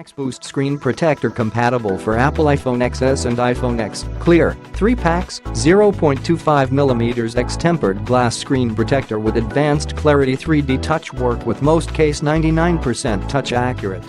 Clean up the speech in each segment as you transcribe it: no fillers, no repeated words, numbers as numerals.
Maxboost screen protector compatible for Apple iPhone XS and iPhone X. Clear, 3 packs, 0.25mm X tempered glass screen protector with advanced clarity 3D touch work with most case 99% touch accurate.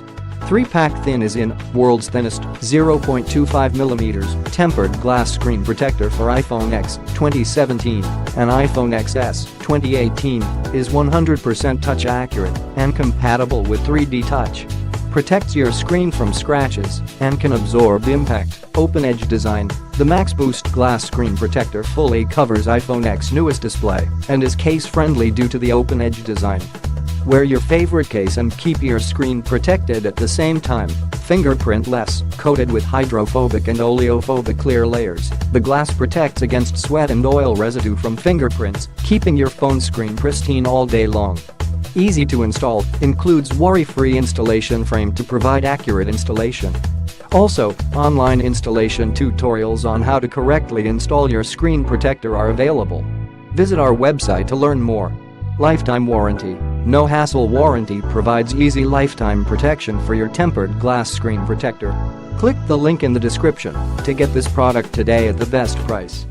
3-pack thin is in, world's thinnest, 0.25mm tempered glass screen protector for iPhone X 2017 and iPhone XS 2018 is 100% touch accurate and compatible with 3D touch. Protects your screen from scratches and can absorb impact. Open edge design. The Maxboost glass screen protector fully covers iPhone X's newest display and is case-friendly due to the open edge design. Wear your favorite case and keep your screen protected at the same time. Fingerprint-less, coated with hydrophobic and oleophobic clear layers, the glass protects against sweat and oil residue from fingerprints, keeping your phone screen pristine all day long. Easy to install, includes worry-free installation frame to provide accurate installation. Also, online installation tutorials on how to correctly install your screen protector are available. Visit our website to learn more. Lifetime warranty. No hassle warranty provides easy lifetime protection for your tempered glass screen protector. Click the link in the description to get this product today at the best price.